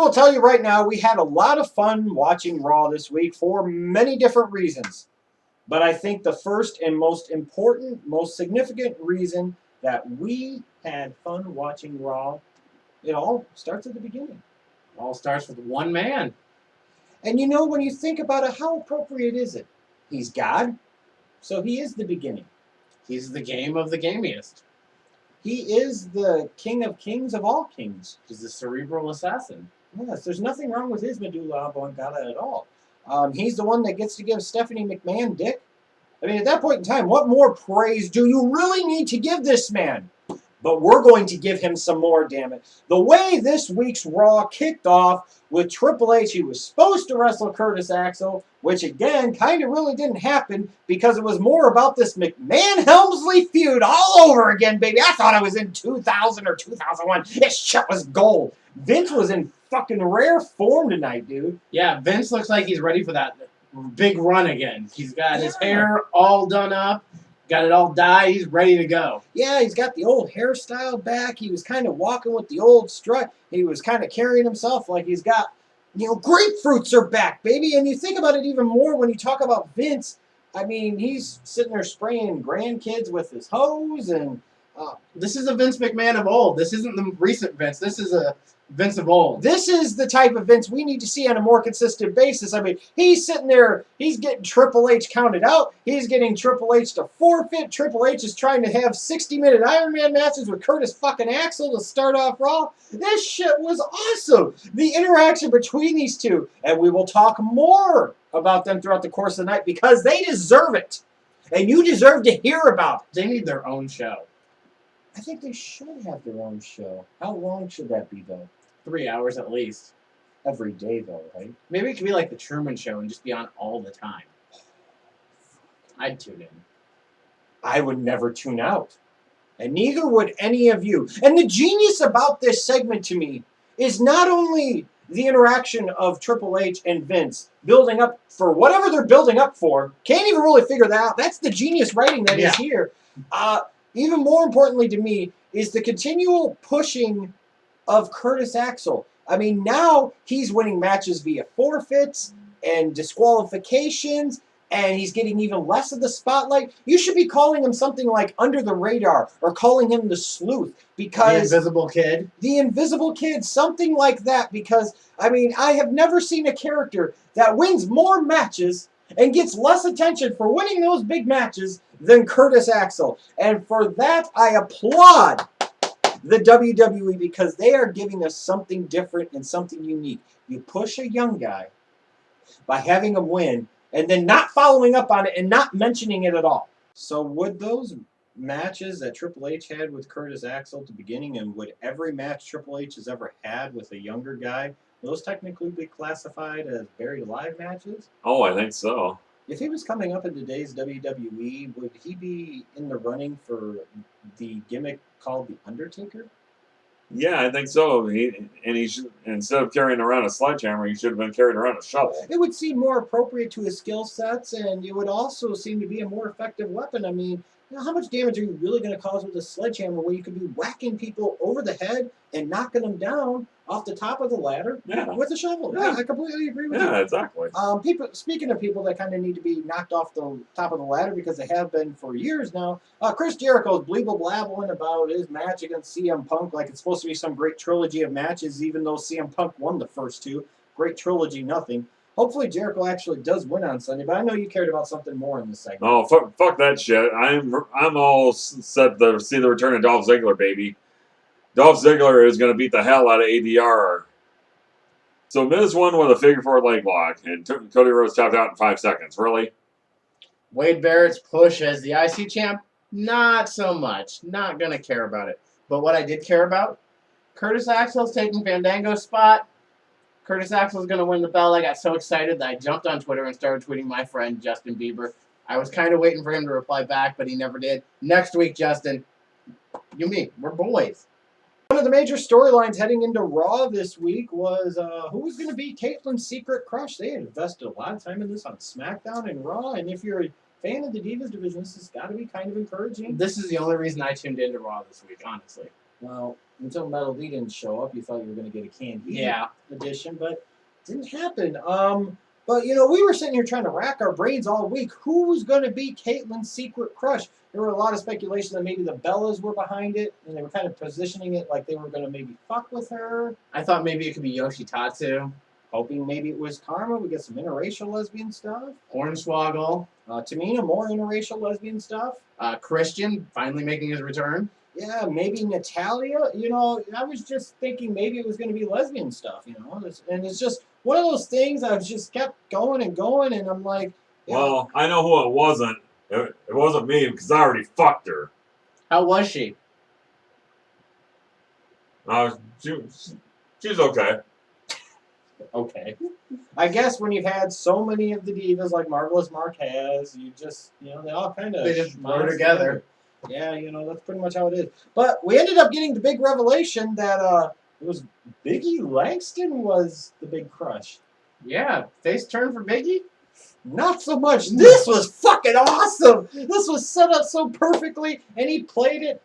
will tell you right now, we had a lot of fun watching Raw this week for many different reasons. But I think the first and most important, most significant reason that we had fun watching Raw, it all starts at the beginning. It all starts with one man. And you know, when you think about it, how appropriate is it? He's God, so he is the beginning. He's the game of the gamiest. He is the king of kings of all kings. He's the cerebral assassin. Yes, there's nothing wrong with his medulla oblongata at all. He's the one that gets to give Stephanie McMahon dick. I mean, at that point in time, what more praise do you really need to give this man? But we're going to give him some more, damn it. The way this week's Raw kicked off with Triple H, he was supposed to wrestle Curtis Axel, which again kind of really didn't happen because it was more about this McMahon-Helmsley feud all over again, baby. I thought I was in 2000 or 2001. This shit was gold. Vince was in fucking rare form tonight, dude. Yeah, Vince looks like he's ready for that big run again. He's got his hair all done up. Got it all dyed. He's ready to go. Yeah, he's got the old hairstyle back. He was kind of walking with the old strut. He was kind of carrying himself like he's got, grapefruits are back, baby. And you think about it even more when you talk about Vince. I mean, he's sitting there spraying grandkids with his hose. And this is a Vince McMahon of old. This isn't the recent Vince. This is a Vince of old. This is the type of Vince we need to see on a more consistent basis. I mean, he's sitting there, he's getting Triple H counted out. He's getting Triple H to forfeit. Triple H is trying to have 60-minute Iron Man matches with Curtis fucking Axel to start off Raw. This shit was awesome. The interaction between these two, and we will talk more about them throughout the course of the night because they deserve it. And you deserve to hear about it. They need their own show. I think they should have their own show. How long should that be, though? 3 hours at least. Every day, though, right? Maybe it could be like the Truman Show and just be on all the time. I'd tune in. I would never tune out. And neither would any of you. And the genius about this segment to me is not only the interaction of Triple H and Vince building up for whatever they're building up for. Can't even really figure that out. That's the genius writing that is here. Even more importantly to me is the continual pushing of Curtis Axel. I mean, now he's winning matches via forfeits and disqualifications, and he's getting even less of the spotlight. You should be calling him something like Under the Radar or calling him the Sleuth because... The Invisible Kid? The Invisible Kid, something like that because, I mean, I have never seen a character that wins more matches and gets less attention for winning those big matches than Curtis Axel. And for that, I applaud the WWE because they are giving us something different and something unique. You push a young guy by having him win and then not following up on it and not mentioning it at all. So would those matches that Triple H had with Curtis Axel at the beginning and would every match Triple H has ever had with a younger guy, those technically be classified as buried alive matches? Oh, I think so. If he was coming up in today's WWE, would he be in the running for the gimmick called The Undertaker? Yeah, I think so. He should, instead of carrying around a sledgehammer, he should have been carrying around a shovel. It would seem more appropriate to his skill sets, and it would also seem to be a more effective weapon. I mean, how much damage are you really going to cause with a sledgehammer when you could be whacking people over the head and knocking them down off the top of the ladder with a shovel? Yeah. I completely agree with you. Yeah, exactly. Speaking of people that kind of need to be knocked off the top of the ladder because they have been for years now, Chris Jericho's bleeble-blabbling about his match against CM Punk like it's supposed to be some great trilogy of matches, even though CM Punk won the first two. Great trilogy, nothing. Hopefully Jericho actually does win on Sunday, but I know you cared about something more in this segment. Oh, fuck that shit. I'm all set to see the return of Dolph Ziggler, baby. Dolph Ziggler is going to beat the hell out of ADR. So Miz won with a figure four leg lock, and Cody Rhodes tapped out in 5 seconds. Really? Wade Barrett's push as the IC champ? Not so much. Not going to care about it. But what I did care about? Curtis Axel's taking Fandango's spot. Curtis Axel's going to win the belt. I got so excited that I jumped on Twitter and started tweeting my friend Justin Bieber. I was kind of waiting for him to reply back, but he never did. Next week, Justin, you and me, we're boys. One of the major storylines heading into Raw this week was who was going to be Caitlin's secret crush. They had invested a lot of time in this on SmackDown and Raw, and if you're a fan of the Divas division, this has got to be kind of encouraging. This is the only reason I tuned into Raw this week, honestly. Well, until Metal D didn't show up, you thought you were going to get a canned heat Yeah. edition, but it didn't happen. But we were sitting here trying to rack our brains all week. Who was going to be Caitlyn's secret crush? There were a lot of speculation that maybe the Bellas were behind it, and they were kind of positioning it like they were going to maybe fuck with her. I thought maybe it could be Yoshitatsu. Hoping maybe it was Karma. We get some interracial lesbian stuff. Hornswoggle. Tamina, more interracial lesbian stuff. Christian finally making his return. Yeah, maybe Natalia. I was just thinking maybe it was going to be lesbian stuff. And it's just one of those things. I've just kept going and going, and I'm like, Well, I know who it wasn't. It wasn't me because I already fucked her. How was she? She was okay. Okay. I guess when you've had so many of the divas like Marvelous Marquez, you just, they all kind of... They just blur together. Yeah, that's pretty much how it is. But we ended up getting the big revelation that it was Biggie Langston was the big crush. Yeah, face turn for Biggie? Not so much. This was fucking awesome. This was set up so perfectly, and he played it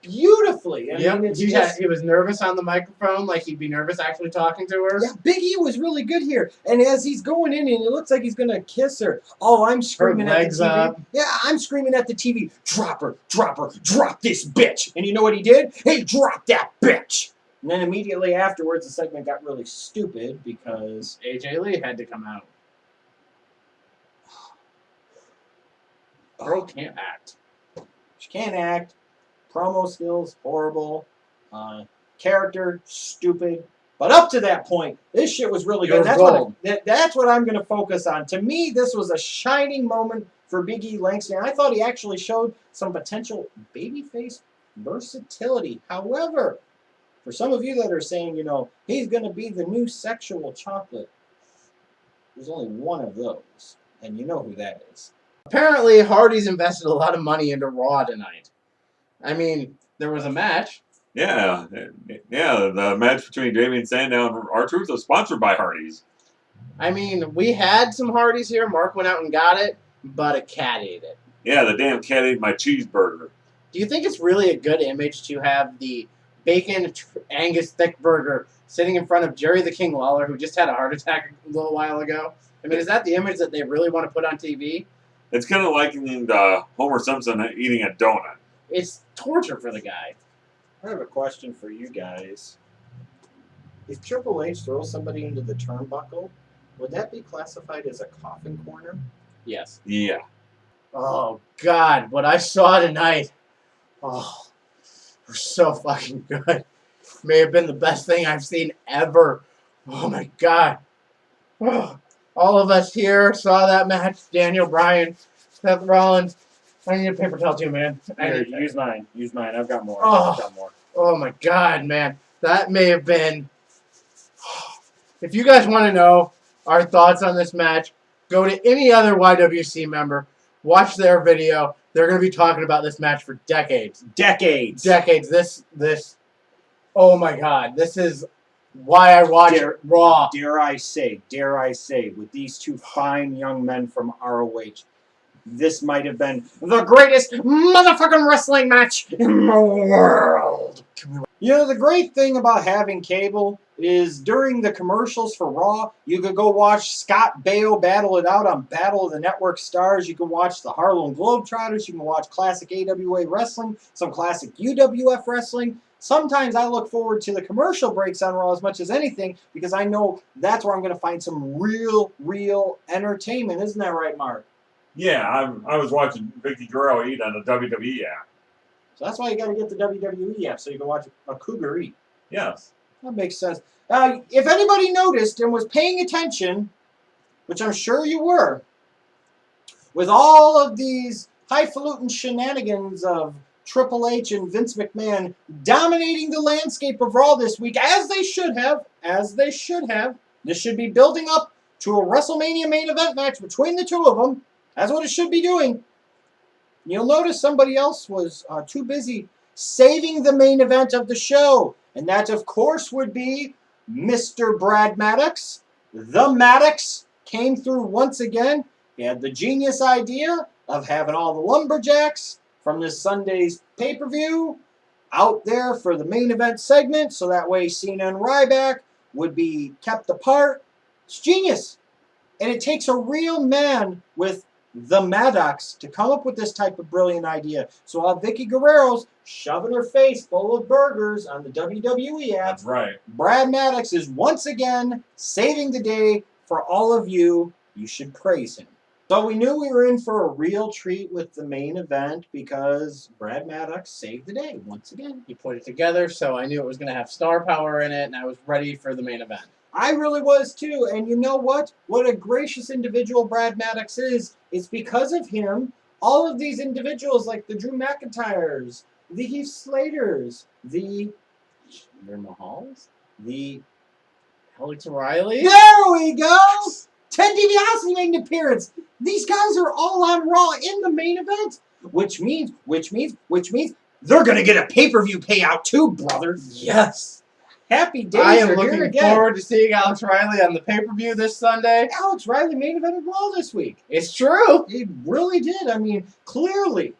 beautifully. I mean, he was nervous on the microphone, like he'd be nervous actually talking to her. Yeah, Biggie was really good here. And as he's going in, and it looks like he's going to kiss her. Oh, I'm screaming at the TV. Up. Yeah, I'm screaming at the TV. Drop her, drop this bitch. And you know what he did? He dropped that bitch. And then immediately afterwards, the segment got really stupid because AJ Lee had to come out. Girl can't act. She can't act. Promo skills, horrible. Character, stupid. But up to that point, this shit was really good. That's what I'm going to focus on. To me, this was a shining moment for Big E Langston. I thought he actually showed some potential babyface versatility. However, for some of you that are saying, he's going to be the new sexual chocolate, there's only one of those. And you know who that is. Apparently, Hardy's invested a lot of money into Raw tonight. I mean, there was a match. Yeah. The match between Damien Sandow and R-Truth was sponsored by Hardy's. I mean, we had some Hardy's here. Mark went out and got it, but a cat ate it. Yeah, the damn cat ate my cheeseburger. Do you think it's really a good image to have the bacon Angus thick burger sitting in front of Jerry the King Lawler, who just had a heart attack a little while ago? I mean, is that the image that they really want to put on TV? It's kind of like Homer Simpson eating a donut. It's torture for the guy. I have a question for you guys. If Triple H throws somebody into the turnbuckle, would that be classified as a coffin corner? Yes. Yeah. Oh, God, what I saw tonight. Oh, it was so fucking good. May have been the best thing I've seen ever. Oh, my God. Oh, all of us here saw that match. Daniel Bryan, Seth Rollins. I need a paper towel too, man. Here, use mine. Use mine. I've got more. Oh, my God, man. That may have been... If you guys want to know our thoughts on this match, go to any other YWC member, watch their video. They're going to be talking about this match for decades. Decades. This, oh my God, this is why I watch Raw. Dare I say, with these two fine young men from ROH, this might have been the greatest motherfucking wrestling match in the world. The great thing about having cable is during the commercials for Raw, you could go watch Scott Baio battle it out on Battle of the Network Stars. You can watch the Harlem Globetrotters. You can watch classic AWA wrestling, some classic UWF wrestling. Sometimes I look forward to the commercial breaks on Raw as much as anything because I know that's where I'm going to find some real entertainment. Isn't that right, Mark? Yeah, I was watching Vicky Guerrero eat on the WWE app. So that's why you got to get the WWE app so you can watch a cougar eat. Yes. That makes sense. If anybody noticed and was paying attention, which I'm sure you were, with all of these highfalutin shenanigans of Triple H and Vince McMahon dominating the landscape of Raw this week, as they should have, this should be building up to a WrestleMania main event match between the two of them. That's what it should be doing. You'll notice somebody else was too busy saving the main event of the show. And that, of course, would be Mr. Brad Maddox. The Maddox came through once again. He had the genius idea of having all the lumberjacks from this Sunday's pay-per-view out there for the main event segment, so that way Cena and Ryback would be kept apart. It's genius. And it takes a real man with the Maddox to come up with this type of brilliant idea. So while Vicky Guerrero's shoving her face full of burgers on the WWE app, That's right. Brad Maddox is once again saving the day for all of you. You should praise him. So we knew we were in for a real treat with the main event because Brad Maddox saved the day once again. He put it together, so I knew it was going to have star power in it, and I was ready for the main event. I really was too, and you know what? What a gracious individual Brad Maddox is. It's because of him, all of these individuals like the Drew McIntyres, the Heath Slaters, the Mahals? the Alex Riley? There we go! Ted DiBiase made an appearance. These guys are all on Raw in the main event, which means they're gonna get a pay-per-view payout too, brother. Yes! Happy days I am are here looking again. forward to seeing Alex Riley on the pay-per-view this Sunday. Alex Riley main evented Raw this week. It's true! He really did. I mean, clearly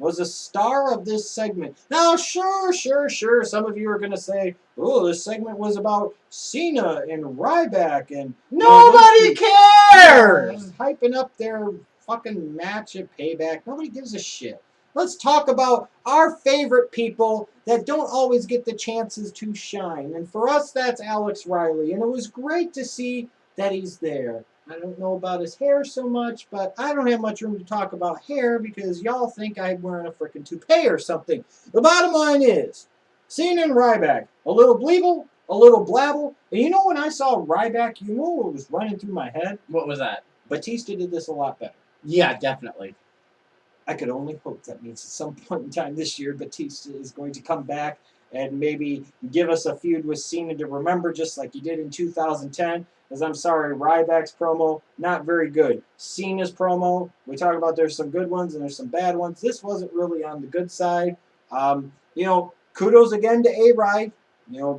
was a star of this segment. Now, sure. Some of you are going to say, oh, this segment was about Cena and Ryback and... Nobody cares! Hyping up their fucking match at Payback. Nobody gives a shit. Let's talk about our favorite people that don't always get the chances to shine. And for us, that's Alex Riley. And it was great to see that he's there. I don't know about his hair so much, but I don't have much room to talk about hair because y'all think I'm wearing a frickin' toupee or something. The bottom line is, Cena and Ryback, a little bleeble, a little blabble. And you know when I saw Ryback, you know what was running through my head? What was that? Batista did this a lot better. Yeah, definitely. I could only hope that means at some point in time this year, Batista is going to come back and maybe give us a feud with Cena to remember, just like he did in 2010. Because I'm sorry, Ryback's promo, not very good. Cena's promo, we talk about there's some good ones and there's some bad ones. This wasn't really on the good side. Kudos again to A-Ride.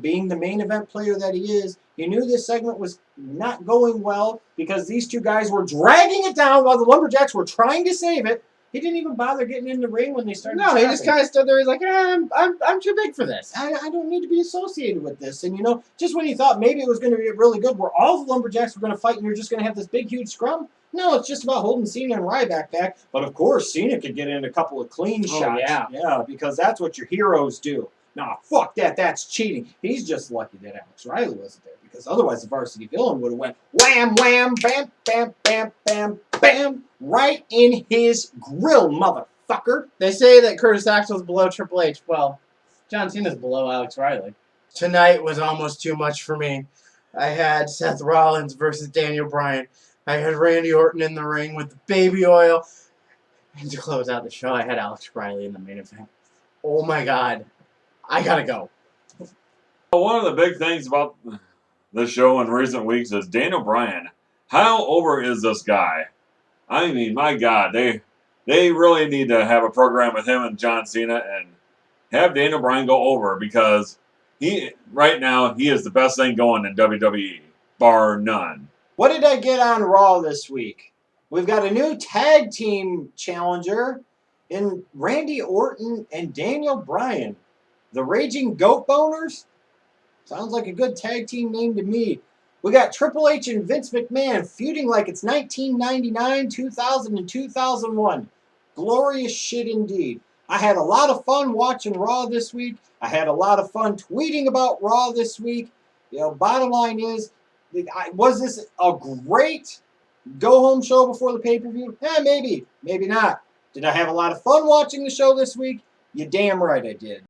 Being the main event player that he is, he knew this segment was not going well because these two guys were dragging it down while the Lumberjacks were trying to save it. He didn't even bother getting in the ring when they started. No, he just kind of stood there. He's like, I'm too big for this. I don't need to be associated with this. And, just when you thought maybe it was going to be really good where all the Lumberjacks were going to fight and you're just going to have this big, huge scrum, no, it's just about holding Cena and Ryback back. But, of course, Cena could get in a couple of clean shots. Yeah. Yeah, because that's what your heroes do. Nah, fuck that. That's cheating. He's just lucky that Alex Riley wasn't there because otherwise the Varsity Villain would have went wham, wham, bam, bam, bam, bam, bam, right in his grill, motherfucker. They say that Curtis Axel's below Triple H. Well, John Cena's below Alex Riley. Tonight was almost too much for me. I had Seth Rollins versus Daniel Bryan. I had Randy Orton in the ring with the baby oil. And to close out the show, I had Alex Riley in the main event. Oh my God. I gotta go. One of the big things about this show in recent weeks is Daniel Bryan. How over is this guy? I mean, my God, they really need to have a program with him and John Cena and have Daniel Bryan go over because right now he is the best thing going in WWE, bar none. What did I get on Raw this week? We've got a new tag team challenger in Randy Orton and Daniel Bryan. The Raging Goat Boners? Sounds like a good tag team name to me. We got Triple H and Vince McMahon feuding like it's 1999, 2000, and 2001. Glorious shit indeed. I had a lot of fun watching Raw this week. I had a lot of fun tweeting about Raw this week. Bottom line is, was this a great go-home show before the pay-per-view? Maybe. Maybe not. Did I have a lot of fun watching the show this week? You damn right I did.